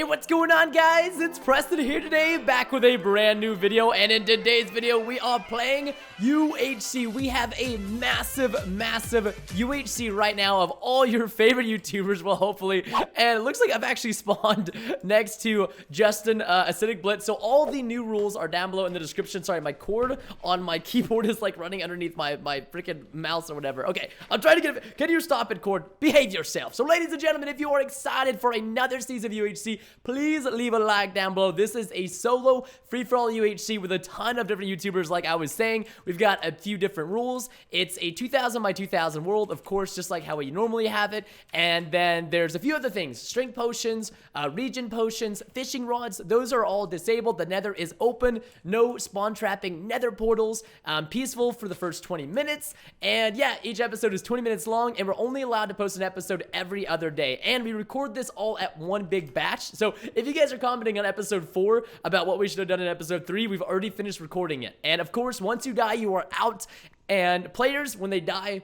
Hey, what's going on, guys? It's Preston here today, back with a brand new video, and in today's video, we are playing UHC. We have a massive UHC right now of all your favorite YouTubers, well, hopefully, and it looks like I've actually spawned next to Justin, Acidic Blitz, so all the new rules are down below in the description. Sorry, my cord on my keyboard is, like, running underneath my freaking mouse or whatever. Okay, I'm trying to get it. Can you stop it, cord? Behave yourself. So, ladies and gentlemen, if you are excited for another season of UHC, please leave a like down below. This is a solo free-for-all UHC with a ton of different YouTubers, like I was saying. We've got a few different rules. It's a 2000 by 2000 world, of course, just like how we normally have it. And then there's a few other things. Strength potions, region potions, fishing rods. Those are all disabled. The nether is open. No spawn trapping nether portals. Peaceful for the first 20 minutes. And yeah, each episode is 20 minutes long, and we're only allowed to post an episode every other day. And we record this all at one big batch. So if you guys are commenting on episode 4 about what we should have done in episode 3, we've already finished recording it. And of course, once you die, you are out. And players, when they die,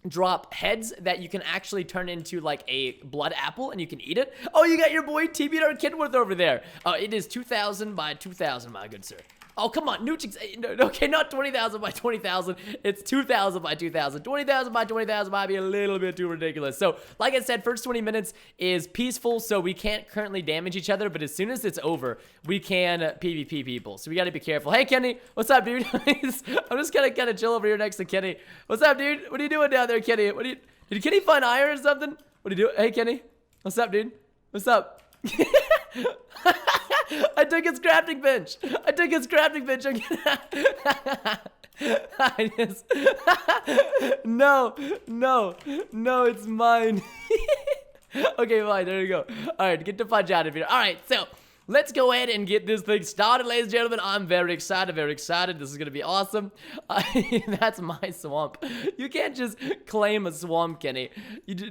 drop heads that you can actually turn into like a blood apple and you can eat it. Oh, you got your boy TBR Kidworth over there. It is 2000 by 2000, my good sir. Oh, come on, okay, not 20,000 by 20,000, it's 2,000 by 2,000. 20,000 by 20,000 might be a little bit too ridiculous. So, like I said, first 20 minutes is peaceful, so we can't currently damage each other, but as soon as it's over, we can PvP people, so we gotta be careful. Hey, Kenny, what's up, dude? I'm just gonna kind of chill over here next to Kenny. What's up, dude? What are you doing down there, Kenny? Did Kenny find iron or something? What are you doing? Hey, Kenny, what's up, dude? What's up? I took his crafting bench. No, it's mine. Okay, fine, there you go. Alright, get the fudge out of here. Alright, so let's go ahead and get this thing started, ladies and gentlemen. I'm very excited. This is going to be awesome. That's my swamp. You can't just claim a swamp, Kenny.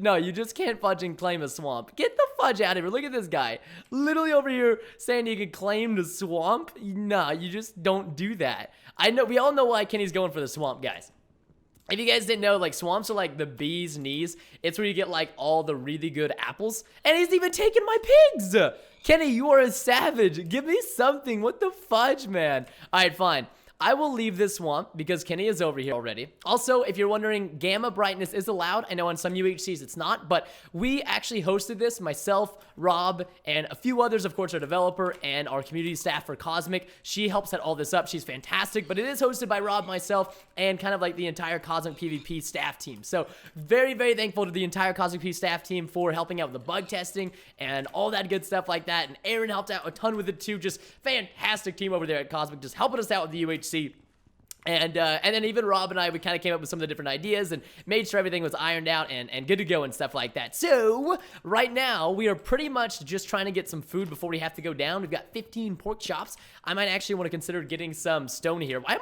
No, you just can't fudge and claim a swamp. Get the fudge out of here. Look at this guy. Literally over here saying he can claim the swamp. Nah, you just don't do that. I know, we all know why Kenny's going for the swamp, guys. If you guys didn't know, like, swamps are like the bee's knees. It's where you get, like, all the really good apples. And he's even taking my pigs! Kenny, you are a savage. Give me something. What the fudge, man? Alright, fine. I will leave this swamp because Kenny is over here already. Also, if you're wondering, gamma brightness is allowed. I know on some UHCs it's not, but we actually hosted this, myself, Rob, and a few others, of course, our developer and our community staff for Cosmic. She helped set all this up. She's fantastic, but it is hosted by Rob, myself, and kind of like the entire Cosmic PvP staff team. So very, very thankful to the entire Cosmic PvP staff team for helping out with the bug testing and all that good stuff like that. And Aaron helped out a ton with it too. Just fantastic team over there at Cosmic, just helping us out with the UHC. And then even Rob and I, we kind of came up with some of the different ideas and made sure everything was ironed out and good to go and stuff like that. So, right now, we are pretty much just trying to get some food before we have to go down. We've got 15 pork chops. I might actually want to consider getting some stone here. Why am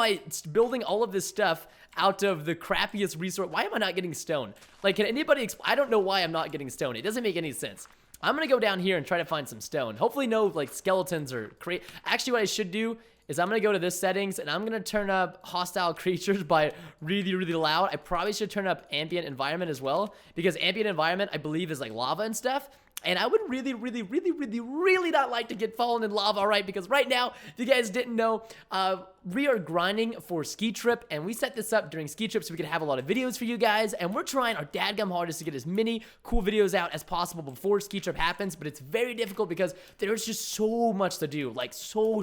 I building all of this stuff out of the crappiest resource? Why am I not getting stone? Like, can anybody I don't know why I'm not getting stone. It doesn't make any sense. I'm going to go down here and try to find some stone. Hopefully no, like, skeletons or Actually, what I should do is I'm going to go to this settings, and I'm going to turn up hostile creatures by really, really loud. I probably should turn up ambient environment as well, because ambient environment, I believe, is like lava and stuff. And I would really not like to get fallen in lava, all right? Because right now, if you guys didn't know, we are grinding for Ski Trip, and we set this up during Ski Trip so we could have a lot of videos for you guys, and we're trying our dadgum hardest to get as many cool videos out as possible before Ski Trip happens, but it's very difficult because there's just so much to do, like so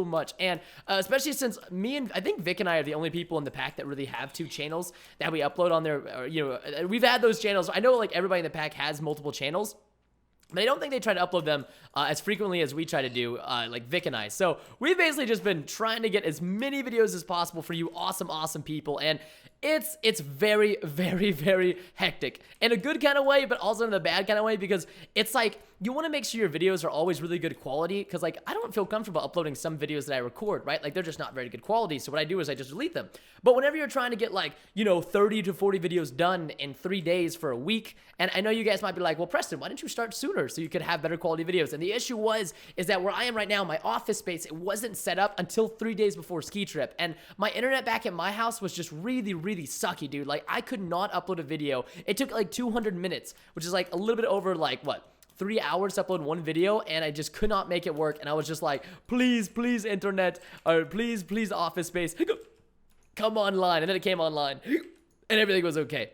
much, and especially since I think Vic and I are the only people in the pack that really have 2 channels that we upload on there. You know, we've had those channels. I know, like, everybody in the pack has multiple channels, but I don't think they try to upload them as frequently as we try to do, like Vic and I. So we've basically just been trying to get as many videos as possible for you awesome people. And it's very hectic in a good kind of way, but also in a bad kind of way, because it's like you want to make sure your videos are always really good quality, because like I don't feel comfortable uploading some videos that I record, right? Like they're just not very good quality. So what I do is I just delete them. But whenever you're trying to get like, you know, 30 to 40 videos done in 3 days for a week, and I know you guys might be like, well, Preston, why didn't you start sooner so you could have better quality videos? And the issue is that where I am right now, my office space, it wasn't set up until 3 days before Ski Trip, and my internet back at my house was just really sucky, dude. Like I could not upload a video. It took like 200 minutes, which is like a little bit over like what, 3 hours to upload one video, and I just could not make it work. And I was just like, please, please, internet, or please, please, office space, come online. And then it came online, and everything was okay.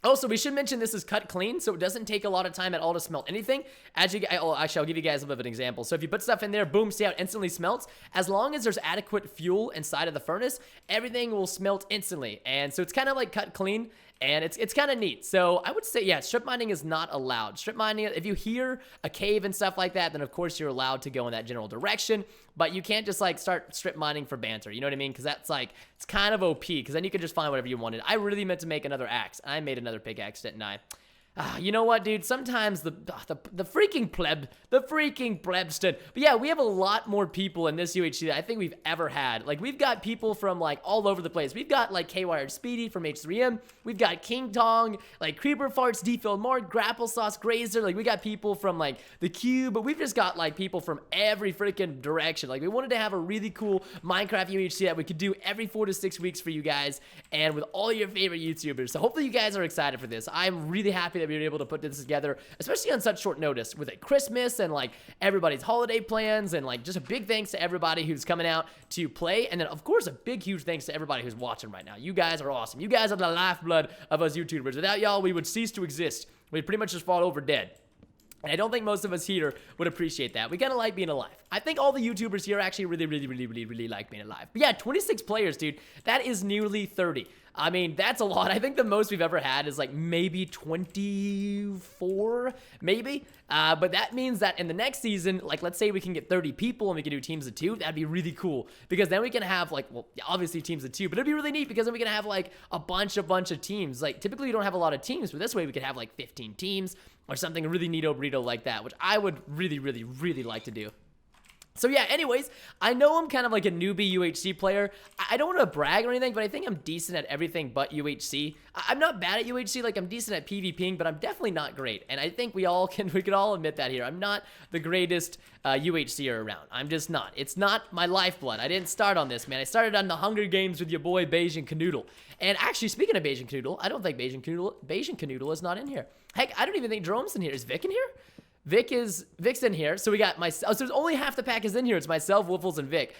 Also, we should mention this is cut clean, so it doesn't take a lot of time at all to smelt anything. Actually, I'll give you guys a bit of an example. So if you put stuff in there, boom, see how it instantly smelts? As long as there's adequate fuel inside of the furnace, everything will smelt instantly. And so it's kind of like cut clean, and it's kind of neat. So I would say, yeah, strip mining is not allowed. Strip mining, if you hear a cave and stuff like that, then of course you're allowed to go in that general direction. But you can't just like start strip mining for banter. You know what I mean? Because that's like, it's kind of OP. Because then you can just find whatever you wanted. I really meant to make another axe. And I made another pickaxe, didn't I? You know what, dude? Sometimes the freaking plebston. But yeah, we have a lot more people in this UHC that I think we've ever had. Like, we've got people from, like, all over the place. We've got, like, K-Wired Speedy from H3M. We've got King Tong, like, Creeper Farts, Defilled Mark, Grapple Sauce, Grazer. Like, we got people from, like, the Cube. But we've just got, like, people from every freaking direction. Like, we wanted to have a really cool Minecraft UHC that we could do every 4 to 6 weeks for you guys. And with all your favorite YouTubers. So hopefully you guys are excited for this. I'm really happy that we were able to put this together, especially on such short notice with a Christmas and like everybody's holiday plans, and like just a big thanks to everybody who's coming out to play. And then of course a big huge thanks to everybody who's watching right now. You guys are awesome. You guys are the lifeblood of us YouTubers. Without y'all, we would cease to exist. We'd pretty much just fall over dead. And I don't think most of us here would appreciate that. We kind of like being alive. I think all the YouTubers here actually really like being alive. But yeah, 26 players, dude. That is nearly 30. I mean, that's a lot. I think the most we've ever had is like maybe 24, maybe. But that means that in the next season, like let's say we can get 30 people and we can do teams of 2. That'd be really cool. Because then we can have like, well, obviously teams of 2. But it'd be really neat because then we can have like a bunch of teams. Like typically you don't have a lot of teams. But this way we could have like 15 teams or something really neato burrito like that. Which I would really like to do. So yeah, anyways, I know I'm kind of like a newbie UHC player. I don't want to brag or anything, but I think I'm decent at everything but UHC. I'm not bad at UHC, like I'm decent at PvPing, but I'm definitely not great. And I think we could all admit that here. I'm not the greatest UHCer around. I'm just not. It's not my lifeblood. I didn't start on this, man. I started on the Hunger Games with your boy Bayesian Canoodle. And actually, speaking of Bayesian Canoodle, I don't think Bayesian Canoodle is not in here. Heck, I don't even think Jerome's in here. Is Vic in here? Vic's in here, so we got so there's only half the pack is in here. It's myself, Wiffles, and Vic.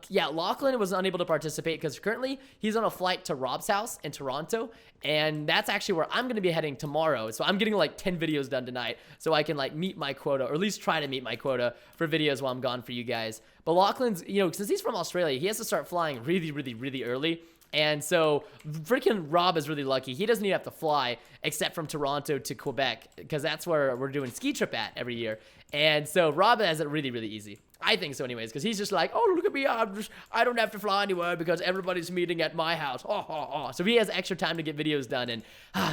Yeah, Lachlan was unable to participate because currently he's on a flight to Rob's house in Toronto, and that's actually where I'm going to be heading tomorrow. So I'm getting like 10 videos done tonight so I can like meet my quota, or at least try to meet my quota for videos while I'm gone for you guys. But Lachlan's, you know, since he's from Australia, he has to start flying really early. And so freaking Rob is really lucky. He doesn't even have to fly except from Toronto to Quebec, because that's where we're doing ski trip at every year. And so Rob has it really easy. I think so anyways, because he's just like, oh, look at me. I don't have to fly anywhere because everybody's meeting at my house. So he has extra time to get videos done. And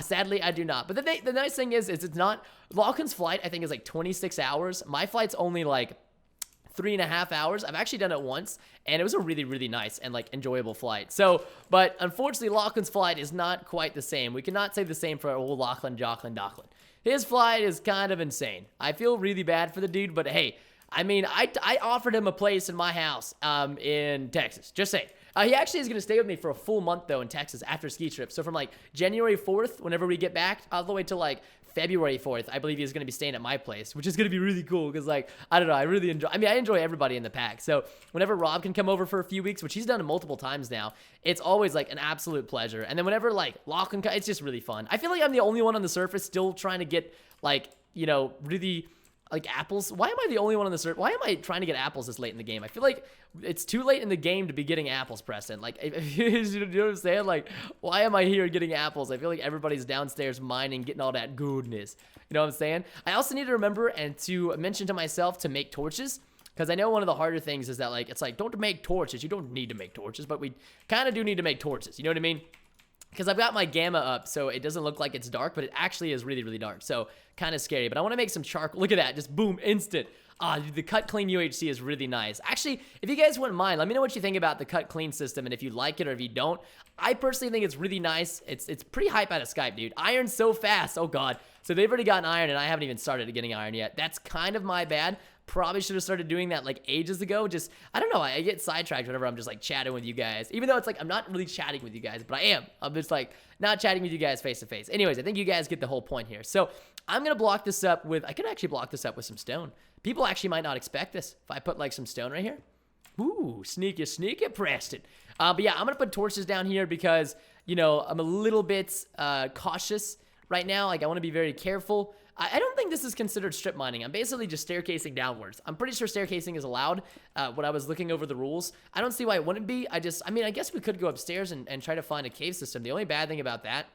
sadly, I do not. But the nice thing is it's not, Lachlan's flight, I think, is like 26 hours. My flight's only like 3.5 hours. I've actually done it once, and it was a really nice and like enjoyable flight. So, but unfortunately, Lachlan's flight is not quite the same. We cannot say the same for old Lachlan, Docklin. His flight is kind of insane. I feel really bad for the dude, but hey, I mean, I offered him a place in my house in Texas. Just saying. He actually is going to stay with me for a full month, though, in Texas after ski trip. So from, like, January 4th, whenever we get back, all the way to, like, February 4th, I believe he's going to be staying at my place, which is going to be really cool because, like, I don't know, I enjoy everybody in the pack. So whenever Rob can come over for a few weeks, which he's done multiple times now, it's always, like, an absolute pleasure. And then whenever, like, Lachlan, it's just really fun. I feel like I'm the only one on the surface still trying to get, like, you know, really... like apples. Why am I the only one on the server? Why am I trying to get apples this late in the game? I feel like it's too late in the game to be getting apples, Preston. Like, you know what I'm saying? Like, why am I here getting apples? I feel like everybody's downstairs mining, getting all that goodness. You know what I'm saying? I also need to remember and to mention to myself to make torches. Because I know one of the harder things is that, like, it's like, don't make torches. You don't need to make torches, but we kind of do need to make torches. You know what I mean? Because I've got my gamma up, so it doesn't look like it's dark, but it actually is really dark. So, kind of scary. But I want to make some charcoal. Look at that. Just boom, instant. The cut clean UHC is really nice. Actually, if you guys wouldn't mind, let me know what you think about the cut clean system and if you like it or if you don't. I personally think it's really nice. It's pretty hype out of Skype, dude. Iron so fast. Oh, God. So they've already gotten iron, and I haven't even started getting iron yet. That's kind of my bad. Probably should have started doing that like ages ago. Just, I don't know, I get sidetracked whenever I'm just like chatting with you guys. Even though it's like, I'm not really chatting with you guys, but I am. I'm just like not chatting with you guys face to face. Anyways, I think you guys get the whole point here. So I'm going to block this up with, I could actually block this up with some stone. People actually might not expect this if I put like some stone right here. Ooh, sneaky, sneaky, Preston. But yeah, I'm going to put torches down here because, you know, I'm a little bit cautious right now. Like, I want to be very careful. I don't think this is considered strip mining. I'm basically just staircasing downwards. I'm pretty sure staircasing is allowed when I was looking over the rules. I don't see why it wouldn't be. I mean, I guess we could go upstairs and try to find a cave system. The only bad thing about that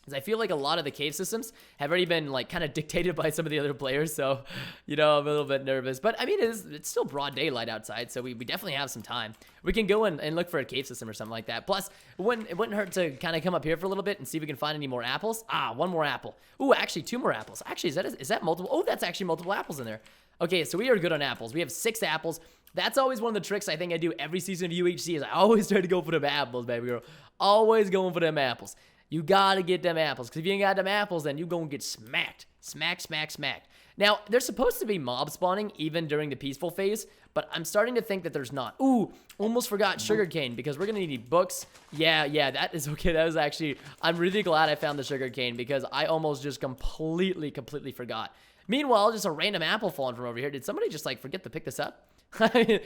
is I feel like a lot of the cave systems have already been like kind of dictated by some of the other players. So, you know, I'm a little bit nervous. But I mean, it's still broad daylight outside. So we definitely have some time. We can go and look for a cave system or something like that. Plus, it wouldn't hurt to kind of come up here for a little bit and see if we can find any more apples. Ah, one more apple. Ooh, actually, 2 more apples. Actually, is that multiple? Oh, that's actually multiple apples in there. Okay, so we are good on apples. We have 6 apples. That's always one of the tricks I think I do every season of UHC is I always try to go for them apples, baby girl. Always going for them apples. You gotta get them apples, because if you ain't got them apples, then you gonna get smacked. Smack, smack, smacked. Now, there's supposed to be mob spawning even during the peaceful phase, but I'm starting to think that there's not. Ooh, almost forgot sugarcane, because we're gonna need books. Yeah, that is okay. That was actually, I'm really glad I found the sugarcane, because I almost just completely forgot. Meanwhile, just a random apple falling from over here. Did somebody just, like, forget to pick this up? I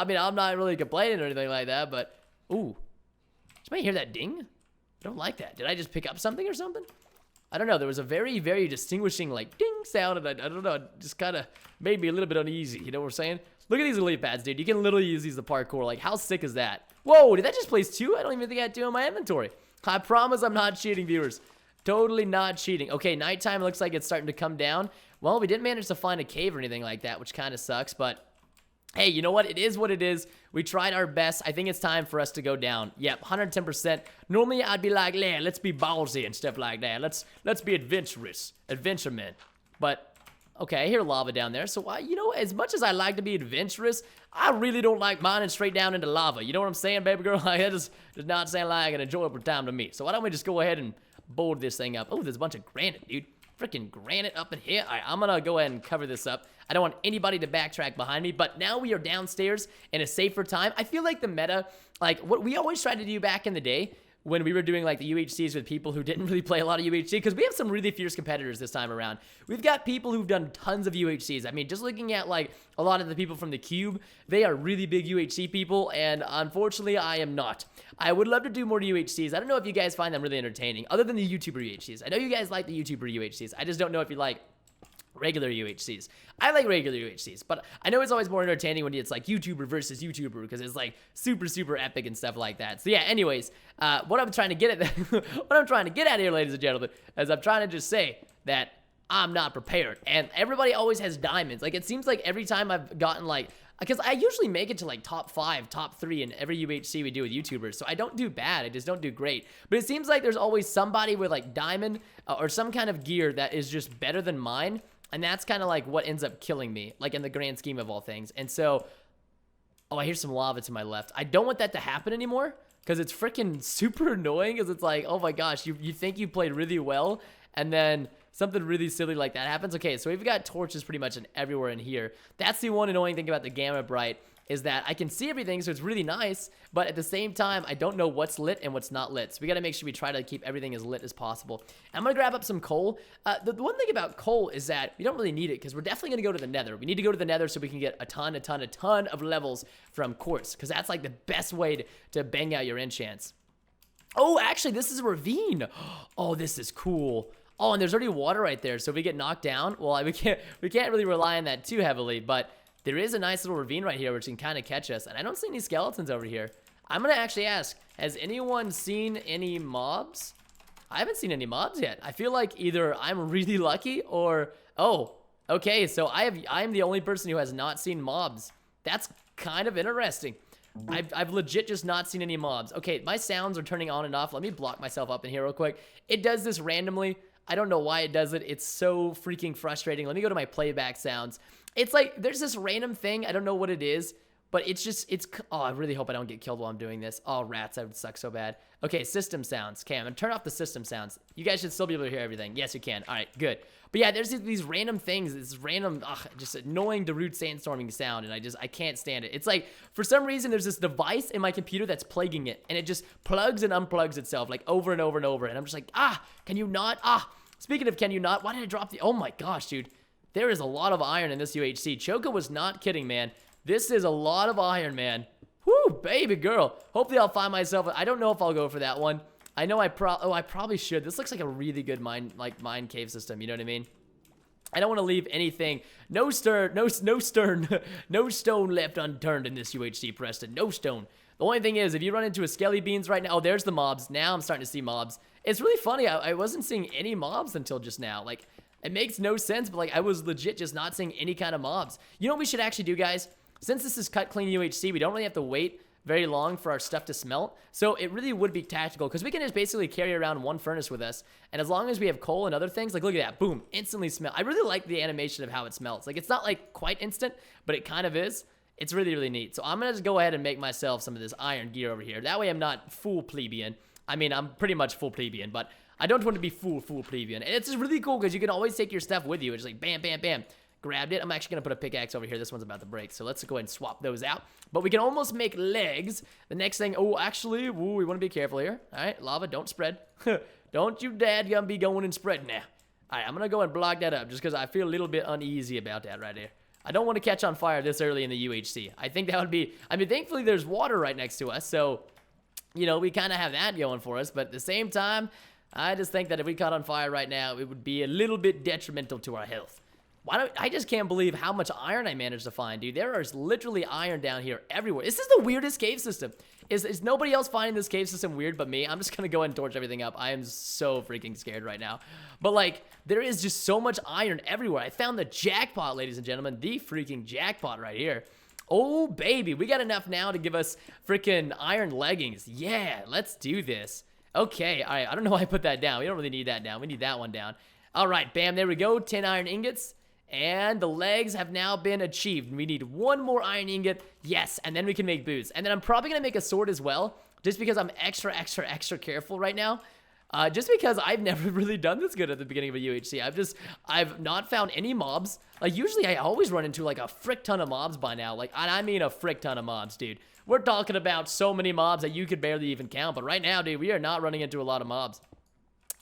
mean, I'm not really complaining or anything like that, but, ooh. Did somebody hear that ding? I don't like that. Did I just pick up something or something? I don't know. There was a very, very distinguishing, like, ding sound, and I don't know. It just kind of made me a little bit uneasy. You know what I'm saying? Look at these elite pads, dude. You can literally use these to parkour. Like, how sick is that? Whoa, did that just place 2? I don't even think I had 2 in my inventory. I promise I'm not cheating, viewers. Totally not cheating. Okay, nighttime looks like it's starting to come down. Well, we didn't manage to find a cave or anything like that, which kind of sucks, but hey, you know what? It is what it is. We tried our best. I think it's time for us to go down. Yep, 110%. Normally, I'd be like, yeah, let's be ballsy and stuff like that. Let's be adventurous. Adventuremen. But, okay, I hear lava down there. So, you know, as much as I like to be adventurous, I really don't like mining straight down into lava. You know what I'm saying, baby girl? Like, that does not sound like an enjoyable time to me. So, why don't we just go ahead and board this thing up? Oh, there's a bunch of granite, dude. Freaking granite up in here. All right, I'm gonna go ahead and cover this up. I don't want anybody to backtrack behind me, but now we are downstairs in a safer time. I feel like the meta, like what we always tried to do back in the day when we were doing like the UHCs with people who didn't really play a lot of UHC, because we have some really fierce competitors this time around. We've got people who've done tons of UHCs. I mean, just looking at like a lot of the people from the Cube, they are really big UHC people, and unfortunately, I am not. I would love to do more UHCs. I don't know if you guys find them really entertaining, other than the YouTuber UHCs. I know you guys like the YouTuber UHCs. I just don't know if you like regular UHCs. I like regular UHCs, but I know it's always more entertaining when it's like YouTuber versus YouTuber, because it's like super epic and stuff like that. So yeah, anyways, what I'm trying to get at here, ladies and gentlemen, is I'm trying to just say that I'm not prepared, and everybody always has diamonds. Like, it seems like every time I've gotten like, because I usually make it to like top 5, top 3 in every UHC we do with YouTubers, so I don't do bad, I just don't do great. But it seems like there's always somebody with like diamond or some kind of gear that is just better than mine, and that's kind of like what ends up killing me, like in the grand scheme of all things. And so, oh, I hear some lava to my left. I don't want that to happen anymore, because it's freaking super annoying, because it's like, oh my gosh, you think you played really well, and then something really silly like that happens. Okay, so we've got torches pretty much everywhere in here. That's the one annoying thing about the Gamma Bright, is that I can see everything, so it's really nice, but at the same time, I don't know what's lit and what's not lit. So we gotta make sure we try to keep everything as lit as possible. I'm gonna grab up some coal. The one thing about coal is that we don't really need it, because we're definitely gonna go to the nether. We need to go to the nether so we can get a ton of levels from quartz, because that's like the best way to bang out your enchants. Oh, actually, this is a ravine. Oh, this is cool. Oh, and there's already water right there, so if we get knocked down, well, we can't really rely on that too heavily, but there is a nice little ravine right here which can kind of catch us, and I don't see any skeletons over here. I'm gonna actually ask, has anyone seen any mobs? I haven't seen any mobs yet. I feel like either I'm really lucky or, oh, okay, so I'm the only person who has not seen mobs. That's kind of interesting. I've legit just not seen any mobs. Okay, my sounds are turning on and off. Let me block myself up in here real quick. It does this randomly. I don't know why it does it. It's so freaking frustrating. Let me go to my playback sounds. It's like, there's this random thing. I don't know what it is, But it's just, oh, I really hope I don't get killed while I'm doing this. Oh, rats, that would suck so bad. Okay, system sounds. Okay, I'm gonna turn off the system sounds. You guys should still be able to hear everything. Yes, you can. All right, good. But yeah, there's these random things, this random, just annoying Darude sandstorming sound, and I can't stand it. It's like, for some reason, there's this device in my computer that's plaguing it, and it just plugs and unplugs itself, like, over and over and over, and I'm just like, can you not? Speaking of can you not, why did I drop the, oh my gosh, dude. There is a lot of iron in this UHC. Choco was not kidding, man. This is a lot of iron, man. Whoo, baby girl. Hopefully I'll find myself, I don't know if I'll go for that one. I know I probably should. This looks like a really good mine cave system, you know what I mean? I don't want to leave anything, no stone left unturned in this UHC, Preston. No stone. The only thing is, if you run into a skelly beans right now, oh, there's the mobs. Now I'm starting to see mobs. It's really funny. I wasn't seeing any mobs until just now. Like, it makes no sense, but like, I was legit just not seeing any kind of mobs. You know what we should actually do, guys? Since this is cut clean UHC, we don't really have to wait very long for our stuff to smelt. So it really would be tactical because we can just basically carry around one furnace with us. And as long as we have coal and other things, like look at that, boom, instantly smelt. I really like the animation of how it smelts. Like it's not like quite instant, but it kind of is. It's really, really neat. So I'm going to just go ahead and make myself some of this iron gear over here. That way I'm not full plebeian. I mean, I'm pretty much full plebeian, but I don't want to be full plebeian. And it's just really cool because you can always take your stuff with you. It's like bam, bam, bam. Grabbed it. I'm actually going to put a pickaxe over here. This one's about to break. So let's go ahead and swap those out. But we can almost make legs. The next thing, oh, actually, ooh, we want to be careful here. All right, lava, don't spread. Don't you dad gonna be going and spreading now. All right, I'm going to go and block that up just because I feel a little bit uneasy about that right here. I don't want to catch on fire this early in the UHC. I think that would be, I mean, thankfully there's water right next to us. So, you know, we kind of have that going for us. But at the same time, I just think that if we caught on fire right now, it would be a little bit detrimental to our health. I just can't believe how much iron I managed to find, dude. There is literally iron down here everywhere. This is the weirdest cave system. Is nobody else finding this cave system weird but me? I'm just going to go ahead and torch everything up. I am so freaking scared right now. But, like, there is just so much iron everywhere. I found the jackpot, ladies and gentlemen. The freaking jackpot right here. Oh, baby. We got enough now to give us freaking iron leggings. Yeah, let's do this. Okay, all right. I don't know why I put that down. We don't really need that down. We need that one down. All right, bam. There we go. 10 iron ingots. And the legs have now been achieved. We need one more iron ingot. Yes, and then we can make boots. And then I'm probably going to make a sword as well, just because I'm extra careful right now. Just because I've never really done this good at the beginning of a UHC. I've not found any mobs. Like, usually I always run into, like, a frick ton of mobs by now. Like, and I mean a frick ton of mobs, dude. We're talking about so many mobs that you could barely even count. But right now, dude, we are not running into a lot of mobs.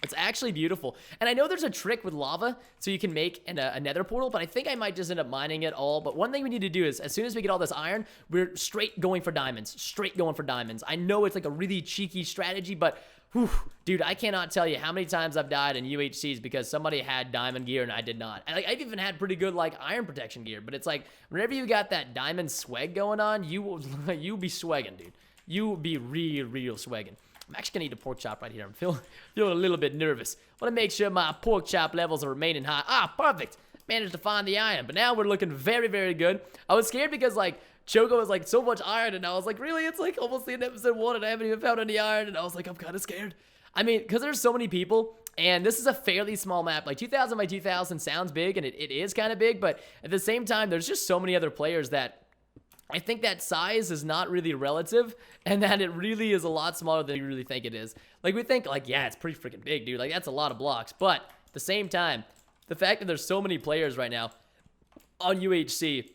It's actually beautiful. And I know there's a trick with lava so you can make a nether portal, but I think I might just end up mining it all. But one thing we need to do is as soon as we get all this iron, we're straight going for diamonds. Straight going for diamonds. I know it's like a really cheeky strategy, but whew, dude, I cannot tell you how many times I've died in UHCs because somebody had diamond gear and I did not. And I've even had pretty good like iron protection gear, but it's like whenever you got that diamond swag going on, you be swagging, dude. You be real swagging. I'm actually going to eat a pork chop right here. I'm feeling a little bit nervous. Want to make sure my pork chop levels are remaining high. Ah, perfect. Managed to find the iron. But now we're looking very good. I was scared because, like, Choco was, like, so much iron. And I was like, really? It's, like, almost the end of episode 1 and I haven't even found any iron. And I was like, I'm kind of scared. I mean, because there's so many people. And this is a fairly small map. Like, 2,000 by 2,000 sounds big. And it is kind of big. But at the same time, there's just so many other players that I think that size is not really relative, and that it really is a lot smaller than you really think it is. Like, we think, like, yeah, it's pretty freaking big, dude. Like, that's a lot of blocks. But at the same time, the fact that there's so many players right now on UHC,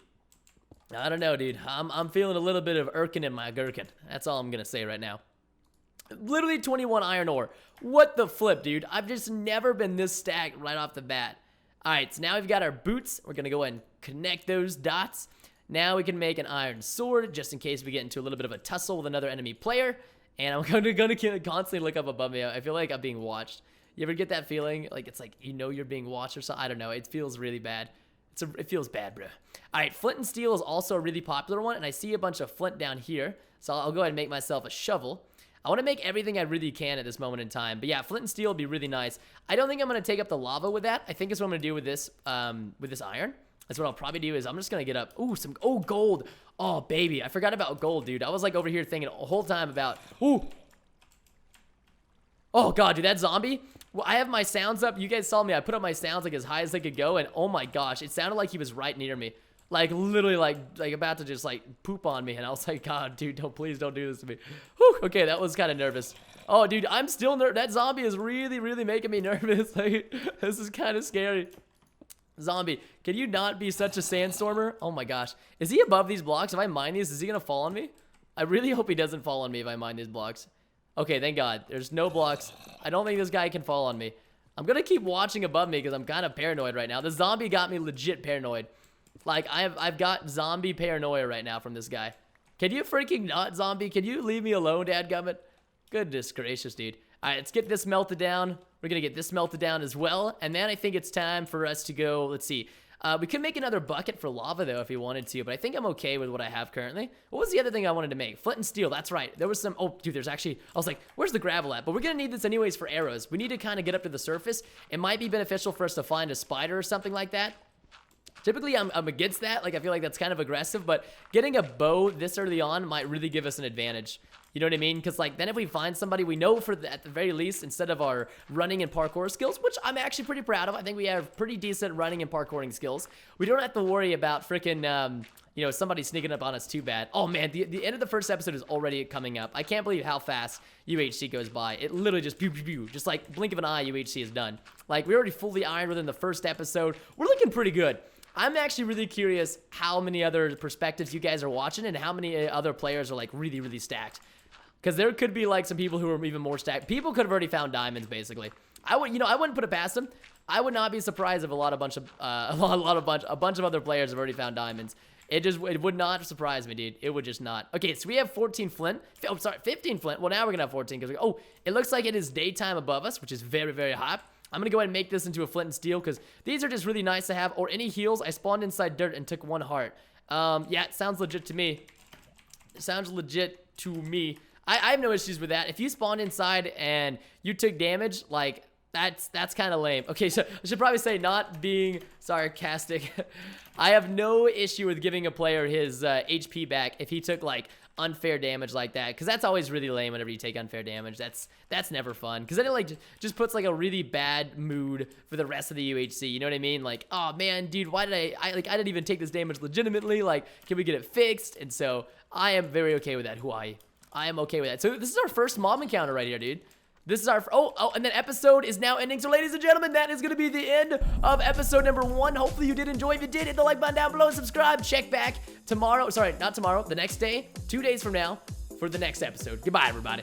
I don't know, dude. I'm feeling a little bit of irking in my gherkin. That's all I'm going to say right now. Literally 21 iron ore. What the flip, dude? I've just never been this stacked right off the bat. All right, so now we've got our boots. We're going to go ahead and connect those dots. Now we can make an iron sword, just in case we get into a little bit of a tussle with another enemy player. And I'm gonna constantly look up above me. I feel like I'm being watched. You ever get that feeling? Like, it's like, you know you're being watched or something? I don't know. It feels really bad. It feels bad, bro. All right, flint and steel is also a really popular one, and I see a bunch of flint down here. So I'll go ahead and make myself a shovel. I want to make everything I really can at this moment in time. But yeah, flint and steel would be really nice. I don't think I'm going to take up the lava with that. I think it's what I'm going to do with this iron. That's what I'll probably do is I'm just going to get up. Ooh, gold. Oh, baby. I forgot about gold, dude. I was like over here thinking the whole time about, ooh. Oh, God, dude, that zombie. Well, I have my sounds up. You guys saw me. I put up my sounds like as high as they could go. And oh, my gosh, it sounded like he was right near me. like literally like about to just like poop on me, and I was like, God, dude, please don't do this to me. Whew, okay, that was kind of nervous. Oh, dude, I'm still nervous. That zombie is really making me nervous. Like, this is kind of scary. Zombie, can you not be such a sandstormer? Oh my gosh, is he above these blocks? If I mine these, is he gonna fall on me? I really hope he doesn't fall on me if I mine these blocks. Okay, thank God. There's no blocks. I don't think this guy can fall on me. I'm gonna keep watching above me because I'm kind of paranoid right now. The zombie got me legit paranoid. Like, I've got zombie paranoia right now from this guy. Can you freaking not, zombie? Can you leave me alone, dadgummit? Goodness gracious, dude. All right, let's get this melted down. We're gonna get this melted down as well. And then I think it's time for us to go, let's see. We could make another bucket for lava, though, if we wanted to, but I think I'm okay with what I have currently. What was the other thing I wanted to make? Flint and steel, that's right. There was some, oh, dude, there's actually, I was like, where's the gravel at? But we're gonna need this anyways for arrows. We need to kind of get up to the surface. It might be beneficial for us to find a spider or something like that. Typically, I'm against that. Like, I feel like that's kind of aggressive, but getting a bow this early on might really give us an advantage. You know what I mean? Because, like, then if we find somebody we know at the very least, instead of our running and parkour skills, which I'm actually pretty proud of. I think we have pretty decent running and parkouring skills. We don't have to worry about freaking, you know, somebody sneaking up on us too bad. Oh, man, the end of the first episode is already coming up. I can't believe how fast UHC goes by. It literally just pew, pew, pew. Just like blink of an eye, UHC is done. Like, we already fully ironed within the first episode. We're looking pretty good. I'm actually really curious how many other perspectives you guys are watching and how many other players are, like, really stacked. Because there could be, like, some people who are even more stacked. People could have already found diamonds, basically. I wouldn't put it past them. I would not be surprised if a bunch of other players have already found diamonds. It would not surprise me, dude. It would just not. Okay, so we have 14 flint. Oh, sorry, 15 flint. Well, now we're gonna have 14 because oh, it looks like it is daytime above us, which is very hot. I'm gonna go ahead and make this into a flint and steel because these are just really nice to have. Or any heals. I spawned inside dirt and took 1 heart. Yeah, it sounds legit to me. It sounds legit to me. I have no issues with that. If you spawned inside and you took damage, like, that's kind of lame. Okay, so I should probably say not being sarcastic. I have no issue with giving a player his HP back if he took, like, unfair damage like that, because that's always really lame whenever you take unfair damage. That's never fun, because then it, like, just puts, like, a really bad mood for the rest of the UHC. You know what I mean? Like, oh man, dude, why did I didn't even take this damage legitimately. Like, can we get it fixed? And so I am very okay with that. I am okay with that. So this is our first mob encounter right here, dude. This is our, and then episode is now ending. So ladies and gentlemen, that is going to be the end of episode number 1. Hopefully you did enjoy. If you did, hit the like button down below, subscribe, check back tomorrow. Sorry, not tomorrow, the next day, 2 days from now for the next episode. Goodbye, everybody.